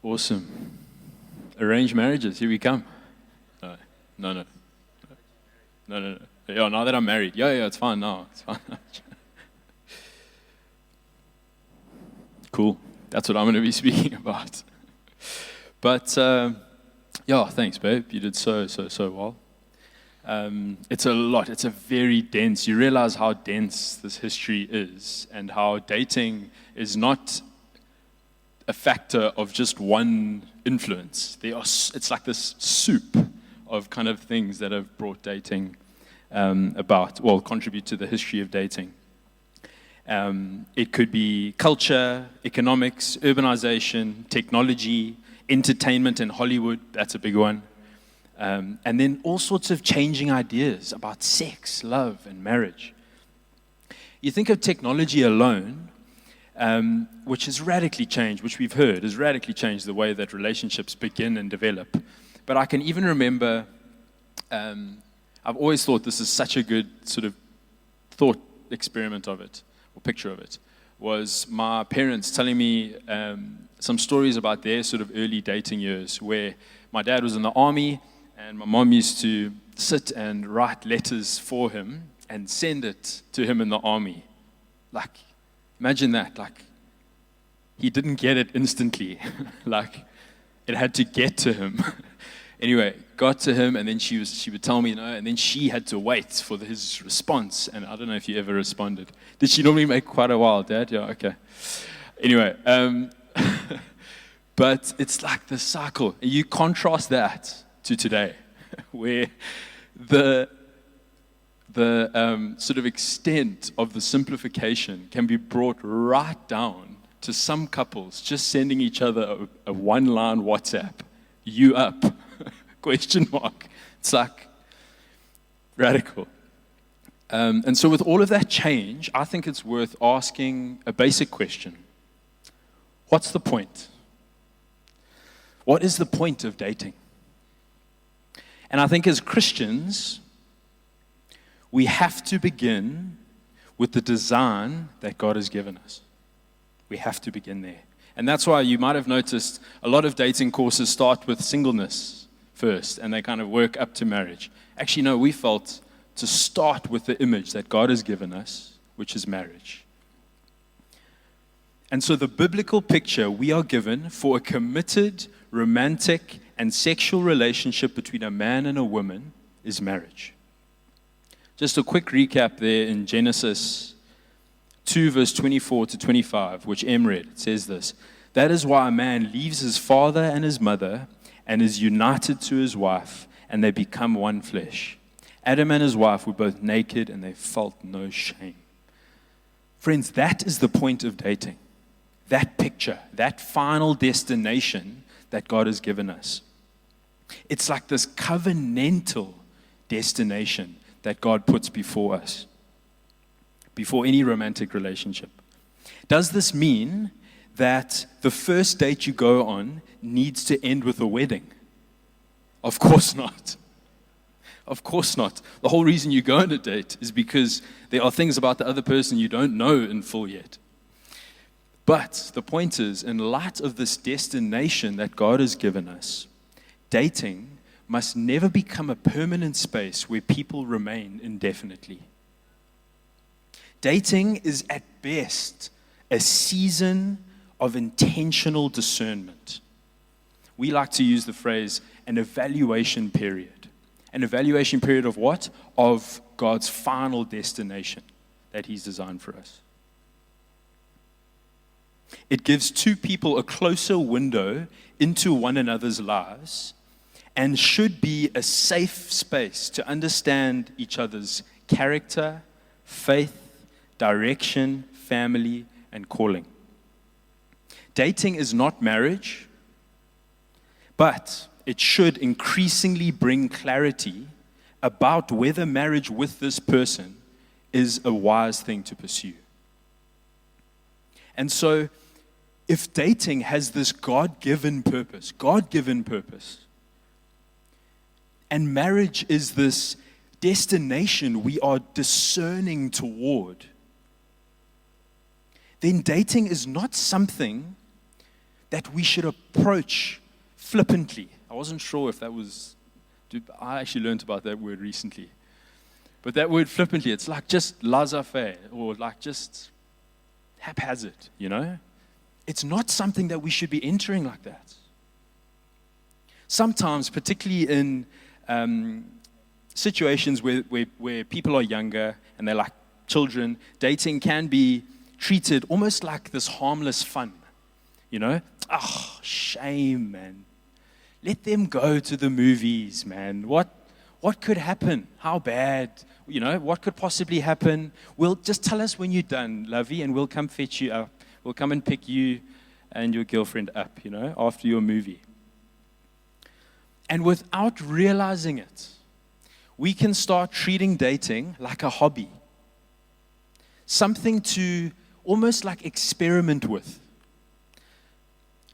Awesome. Arranged marriages, here we come. No. Yeah, now that I'm married. Yeah, it's fine now. It's fine. Cool. That's what I'm going to be speaking about. But, yeah, thanks, babe. You did so well. It's a lot. It's a very dense. You realize how dense this history is and how dating is not a factor of just one influence. It's like this soup of kind of things that have brought dating contribute to the history of dating. It could be culture, economics, urbanization, technology, entertainment and Hollywood. That's a big one. And then all sorts of changing ideas about sex, love, and marriage. You think of technology alone, which has radically changed, which we've heard has radically changed the way that relationships begin and develop. But I can even remember, I've always thought this is such a good sort of thought experiment of it, or picture of it, was my parents telling me some stories about their sort of early dating years, where my dad was in the army, and my mom used to sit and write letters for him and send it to him in the army. Like, imagine that, like, he didn't get it instantly. Like, it had to get to him. Anyway, got to him, and then she would tell me, and then she had to wait for his response, and I don't know if you ever responded. Did she normally make quite a while, Dad? Yeah, okay. Anyway, but it's like the cycle. You contrast that to today, where the sort of extent of the simplification can be brought right down to some couples just sending each other a one-line WhatsApp, "You up?" question mark. It's like radical. And so with all of that change, I think it's worth asking a basic question. What's the point? What is the point of dating? And I think as Christians, we have to begin with the design that God has given us. We have to begin there. And that's why you might have noticed a lot of dating courses start with singleness first, and they kind of work up to marriage. Actually, no, we felt to start with the image that God has given us, which is marriage. And so the biblical picture we are given for a committed, romantic, and sexual relationship between a man and a woman is marriage. Just a quick recap there in Genesis 2, verse 24 to 25, which Em read. It says this: "That is why a man leaves his father and his mother and is united to his wife, and they become one flesh. Adam and his wife were both naked, and they felt no shame." Friends, that is the point of dating. That picture, that final destination that God has given us. It's like this covenantal destination that God puts before us, before any romantic relationship. Does this mean that the first date you go on needs to end with a wedding? Of course not. Of course not. The whole reason you go on a date is because there are things about the other person you don't know in full yet. But the point is, in light of this destination that God has given us, dating must never become a permanent space where people remain indefinitely. Dating is at best a season of intentional discernment. We like to use the phrase an evaluation period. An evaluation period of what? Of God's final destination that He's designed for us. It gives two people a closer window into one another's lives and should be a safe space to understand each other's character, faith, direction, family, and calling. Dating is not marriage, but it should increasingly bring clarity about whether marriage with this person is a wise thing to pursue. And so, if dating has this God-given purpose, and marriage is this destination we are discerning toward, then dating is not something that we should approach flippantly. I wasn't sure if that was, I actually learned about that word recently. But that word flippantly, it's like just laissez-faire, or like just haphazard, you know? It's not something that we should be entering like that. Sometimes, particularly in situations where people are younger and they're like children, dating can be treated almost like this harmless fun, you know? Oh, shame, man. Let them go to the movies, man. What could happen? How bad? You know, what could possibly happen? We'll just tell us when you're done, lovey, and we'll come fetch you up. We'll come and pick you and your girlfriend up, you know, after your movie. And without realizing it, we can start treating dating like a hobby. Something to almost like experiment with.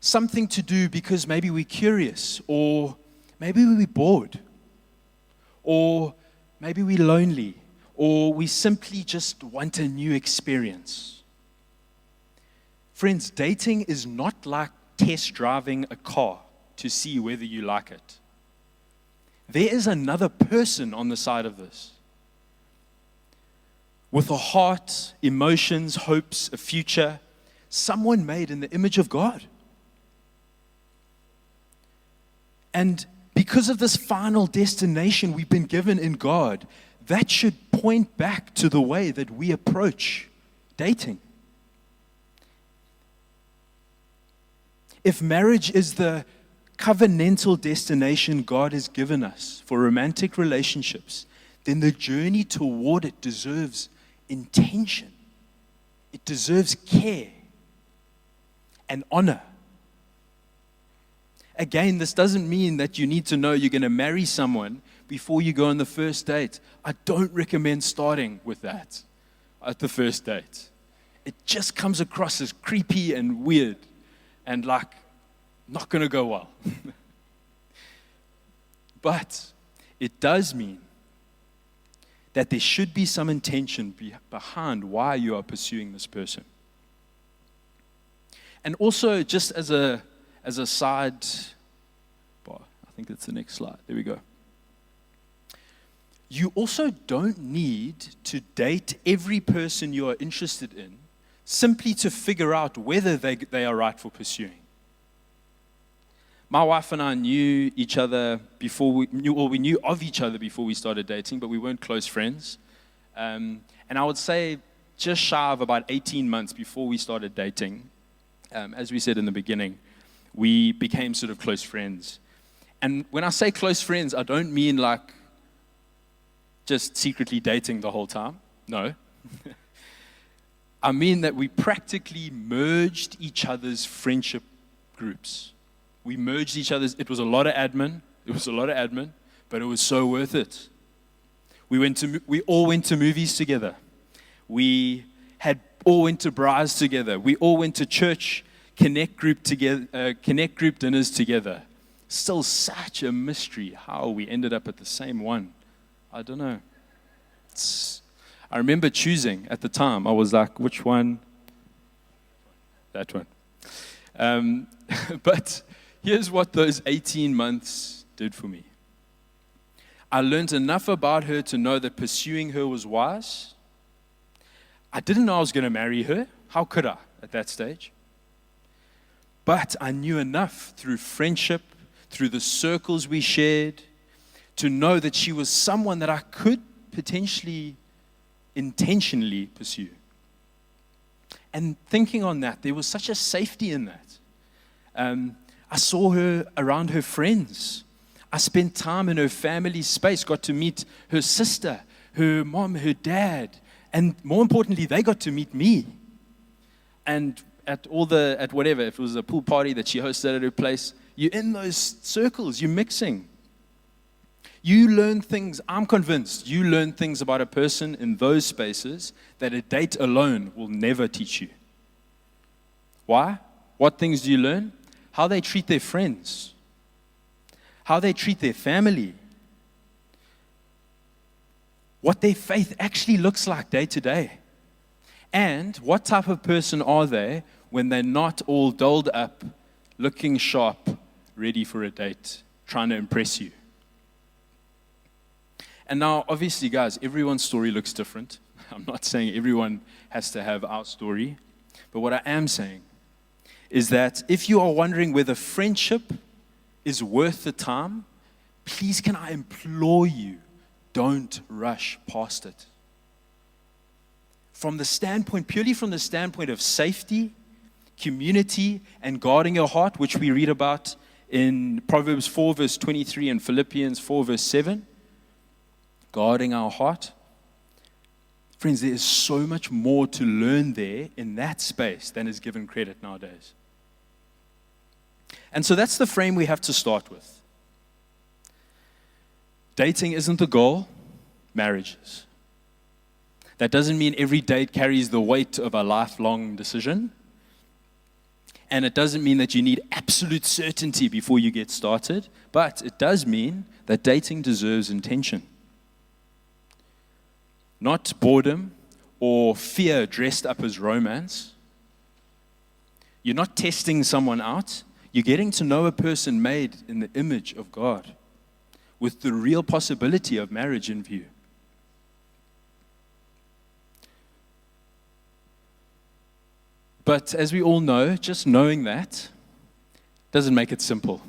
Something to do because maybe we're curious, or maybe we're bored, or maybe we're lonely, or we simply just want a new experience. Friends, dating is not like test driving a car to see whether you like it. There is another person on the side of this, with a heart, emotions, hopes, a future, someone made in the image of God. And because of this final destination we've been given in God, that should point back to the way that we approach dating. If marriage is the covenantal destination God has given us for romantic relationships, then the journey toward it deserves intention. It deserves care and honor. Again, this doesn't mean that you need to know you're going to marry someone before you go on the first date. I don't recommend starting with that at the first date. It just comes across as creepy and weird and like not going to go well. But it does mean that there should be some intention behind why you are pursuing this person. And also, just as a side, I think that's the next slide. There we go. You also don't need to date every person you are interested in simply to figure out whether they are right for pursuing. My wife and I knew each other before we knew of each other before we started dating, but we weren't close friends. And I would say just shy of about 18 months before we started dating, as we said in the beginning, we became sort of close friends. And when I say close friends, I don't mean like just secretly dating the whole time. No. I mean that we practically merged each other's friendship groups. We merged each other's. It was a lot of admin. But it was so worth it. We all went to movies together. We all went to bars together. We all went to church connect group dinners together. Still such a mystery how we ended up at the same one. I don't know. I remember choosing at the time. I was like, which one? That one. But here's what those 18 months did for me. I learned enough about her to know that pursuing her was wise. I didn't know I was going to marry her. How could I at that stage? But I knew enough through friendship, through the circles we shared, to know that she was someone that I could potentially, intentionally pursue. And thinking on that, there was such a safety in that. I saw her around her friends. I spent time in her family space, got to meet her sister, her mom, her dad, and more importantly, they got to meet me. And at whatever, if it was a pool party that she hosted at her place, You're in those circles, you're mixing. You learn things, I'm convinced, you learn things about a person in those spaces that a date alone will never teach you. Why? What things do you learn? How they treat their friends, how they treat their family, what their faith actually looks like day to day, and what type of person are they when they're not all dolled up, looking sharp, ready for a date, trying to impress you. And now, obviously, guys, everyone's story looks different. I'm not saying everyone has to have our story. But what I am saying is that if you are wondering whether friendship is worth the time, please can I implore you, don't rush past it. Purely from the standpoint of safety, community, and guarding your heart, which we read about in Proverbs 4, verse 23 and Philippians 4, verse 7, guarding our heart. Friends, there is so much more to learn there in that space than is given credit nowadays. And so that's the frame we have to start with. Dating isn't the goal, marriage is. That doesn't mean every date carries the weight of a lifelong decision. And it doesn't mean that you need absolute certainty before you get started. But it does mean that dating deserves intention. Not boredom or fear dressed up as romance. You're not testing someone out. You're getting to know a person made in the image of God with the real possibility of marriage in view. But as we all know, just knowing that doesn't make it simple.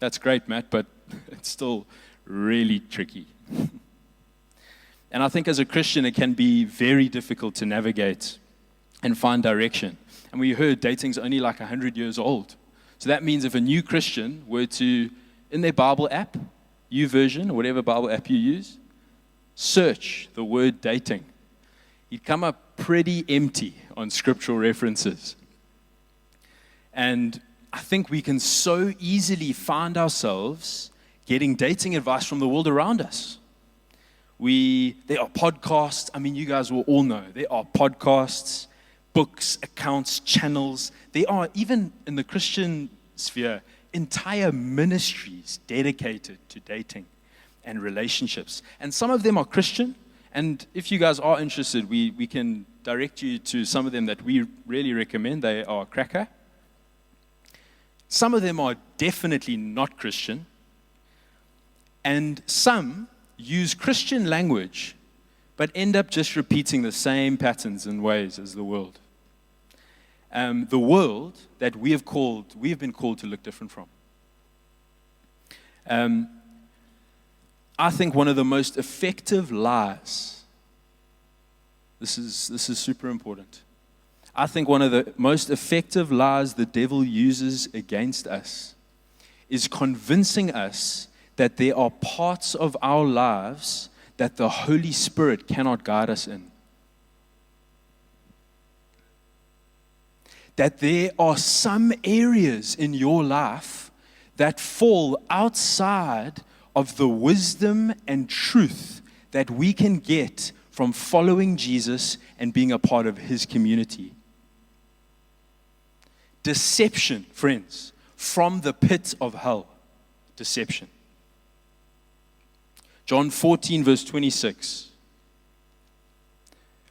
That's great, Matt, but it's still really tricky. And I think as a Christian, it can be very difficult to navigate and find direction. And we heard dating's only like 100 years old. So that means if a new Christian were to, in their Bible app, YouVersion, or whatever Bible app you use, search the word dating, you'd come up pretty empty on scriptural references. And I think we can so easily find ourselves getting dating advice from the world around us. There are podcasts. I mean, you guys will all know. There are podcasts, books, accounts, channels. There are, even in the Christian sphere, entire ministries dedicated to dating and relationships. And some of them are Christian. And if you guys are interested, we can direct you to some of them that we really recommend. They are cracker. Some of them are definitely not Christian. And some use Christian language, but end up just repeating the same patterns and ways as the world. The world that we have been called to look different from. I think one of the most effective lies, this is super important. I think one of the most effective lies the devil uses against us is convincing us that there are parts of our lives that the Holy Spirit cannot guide us in. That there are some areas in your life that fall outside of the wisdom and truth that we can get from following Jesus and being a part of His community. Deception, friends, from the pit of hell. Deception. John 14, verse 26.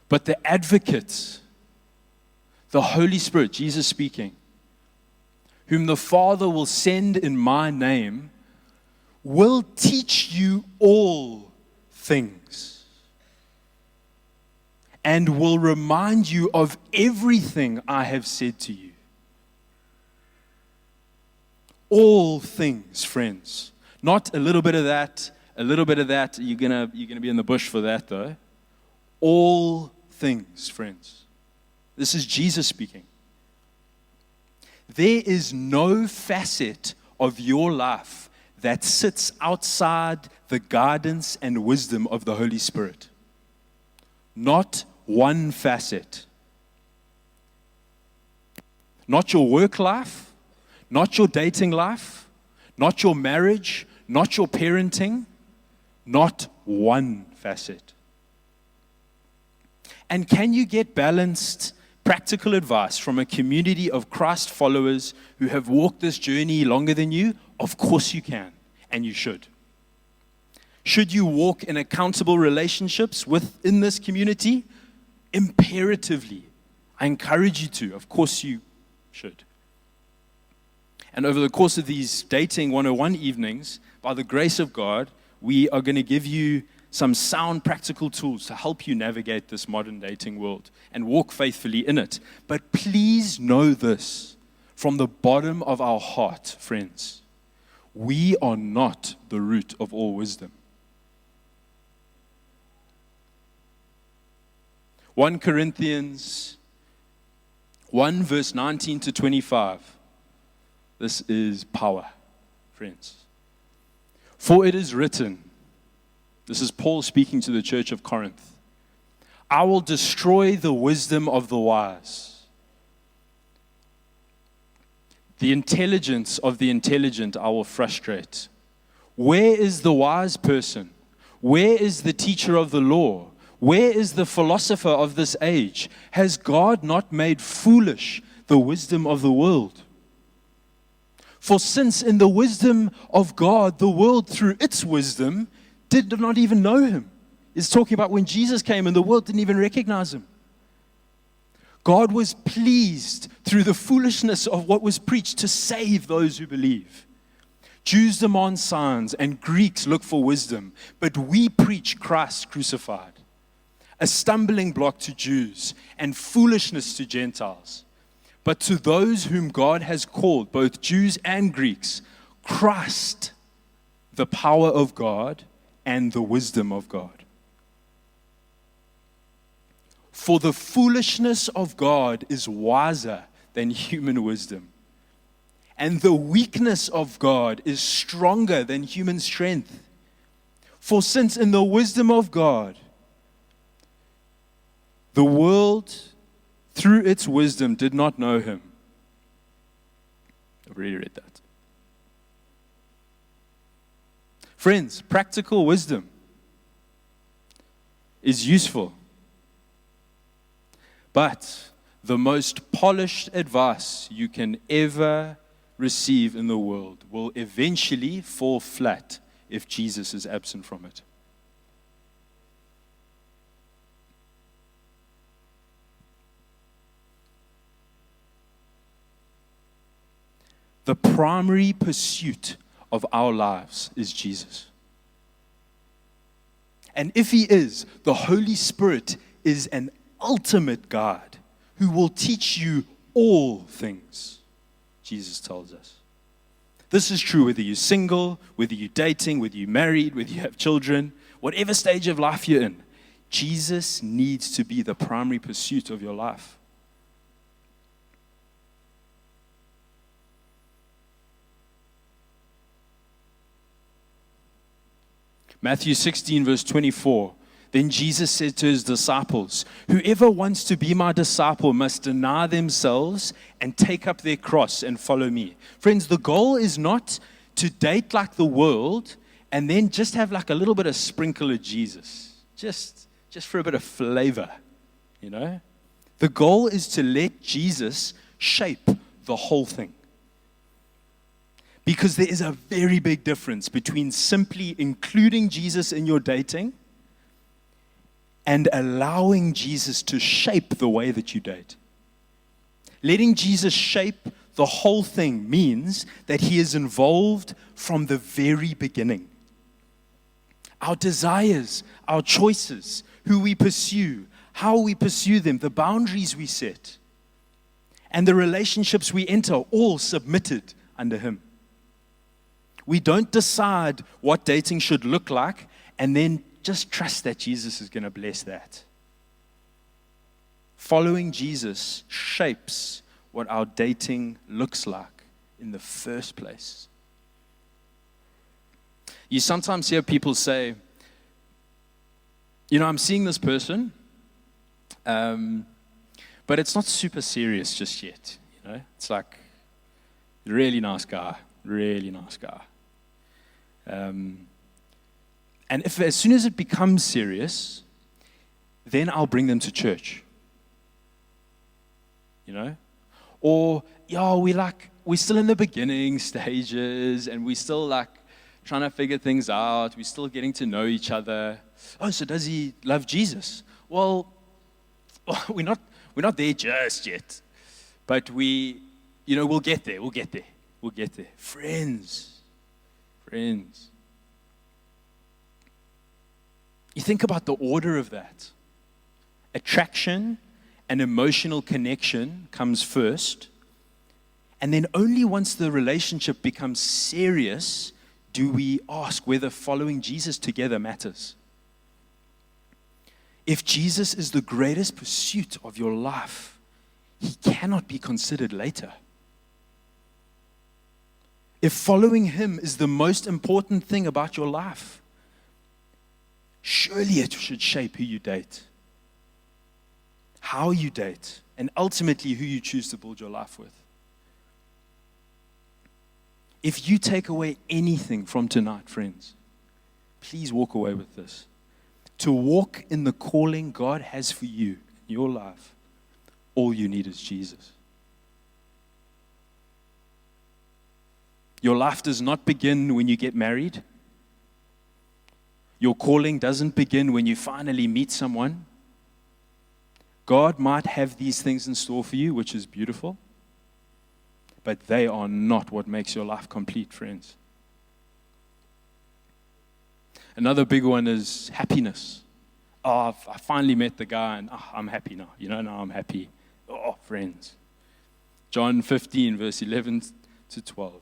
But the advocate, the Holy Spirit, Jesus speaking, whom the Father will send in my name, will teach you all things and will remind you of everything I have said to you. All things, friends. Not a little bit of that, a little bit of that. You're gonna be in the bush for that, though. All things, friends. This is Jesus speaking. There is no facet of your life that sits outside the guidance and wisdom of the Holy Spirit. Not one facet. Not your work life, Not your dating life, not your marriage, not your parenting, not one facet. And can you get balanced, practical advice from a community of Christ followers who have walked this journey longer than you? Of course you can, and you should. Should you walk in accountable relationships within this community? Imperatively. I encourage you to. Of course you should. And over the course of these Dating 101 evenings, by the grace of God, we are going to give you some sound practical tools to help you navigate this modern dating world and walk faithfully in it. But please know this from the bottom of our heart, friends. We are not the root of all wisdom. 1 Corinthians 1 verse 19 to 25. This is power, friends. For it is written, this is Paul speaking to the church of Corinth, I will destroy the wisdom of the wise. The intelligence of the intelligent I will frustrate. Where is the wise person? Where is the teacher of the law? Where is the philosopher of this age? Has God not made foolish the wisdom of the world? For since in the wisdom of God, the world through its wisdom did not even know him. It's talking about when Jesus came and the world didn't even recognize him. God was pleased through the foolishness of what was preached to save those who believe. Jews demand signs and Greeks look for wisdom, but we preach Christ crucified, a stumbling block to Jews and foolishness to Gentiles. But to those whom God has called, both Jews and Greeks, Christ, the power of God and the wisdom of God. For the foolishness of God is wiser than human wisdom, and the weakness of God is stronger than human strength. For since in the wisdom of God, the world through its wisdom did not know him. I've already read that. Friends, practical wisdom is useful. But the most polished advice you can ever receive in the world will eventually fall flat if Jesus is absent from it. The primary pursuit of our lives is Jesus. And if he is, the Holy Spirit is an ultimate guide who will teach you all things, Jesus tells us. This is true whether you're single, whether you're dating, whether you're married, whether you have children, whatever stage of life you're in. Jesus needs to be the primary pursuit of your life. Matthew 16, verse 24. Then Jesus said to his disciples, whoever wants to be my disciple must deny themselves and take up their cross and follow me. Friends, the goal is not to date like the world and then just have like a little bit of sprinkle of Jesus. Just for a bit of flavor, you know? The goal is to let Jesus shape the whole thing. Because there is a very big difference between simply including Jesus in your dating and allowing Jesus to shape the way that you date. Letting Jesus shape the whole thing means that he is involved from the very beginning. Our desires, our choices, who we pursue, how we pursue them, the boundaries we set, and the relationships we enter, all submitted under him. We don't decide what dating should look like and then just trust that Jesus is going to bless that. Following Jesus shapes what our dating looks like in the first place. You sometimes hear people say, you know, I'm seeing this person, but it's not super serious just yet. You know, it's like, Really nice guy. Really nice guy. And if as soon as it becomes serious, then I'll bring them to church. You know? Or, yeah, we're still in the beginning stages and we're still like trying to figure things out. We're still getting to know each other. Oh, so does he love Jesus? Well, we're not there just yet. But we'll get there. We'll get there. Friends. You think about the order of that. Attraction and emotional connection comes first. And then only once the relationship becomes serious do we ask whether following Jesus together matters. If Jesus is the greatest pursuit of your life, he cannot be considered later. If following him is the most important thing about your life, surely it should shape who you date, how you date, and ultimately who you choose to build your life with. If you take away anything from tonight, friends, please walk away with this. To walk in the calling God has for you in your life, all you need is Jesus. Your life does not begin when you get married. Your calling doesn't begin when you finally meet someone. God might have these things in store for you, which is beautiful, but they are not what makes your life complete, friends. Another big one is happiness. Oh, I finally met the guy and I'm happy now. Now I'm happy. Oh, friends. John 15, verse 11 to 12.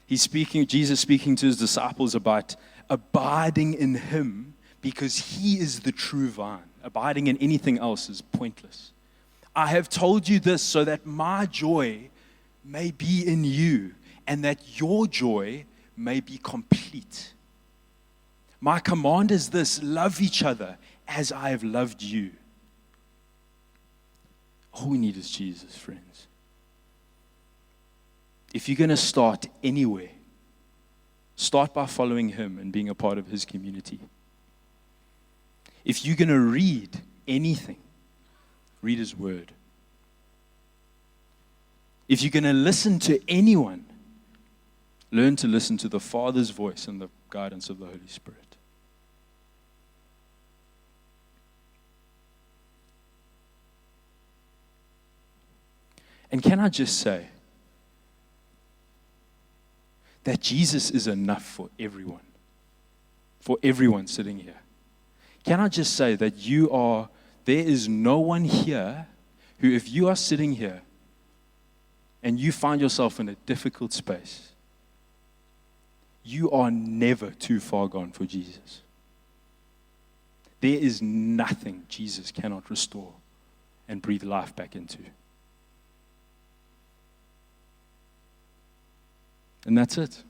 Jesus speaking to his disciples about abiding in him because he is the true vine. Abiding in anything else is pointless. I have told you this so that my joy may be in you and that your joy may be complete. My command is this: love each other as I have loved you. All we need is Jesus, friends. If you're going to start anywhere, start by following him and being a part of his community. If you're going to read anything, read his word. If you're going to listen to anyone, learn to listen to the Father's voice and the guidance of the Holy Spirit. And can I just say that Jesus is enough for everyone sitting here. Can I just say that there is no one here who, if you are sitting here and you find yourself in a difficult space, you are never too far gone for Jesus. There is nothing Jesus cannot restore and breathe life back into. And that's it.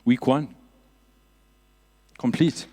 Week 1. Complete.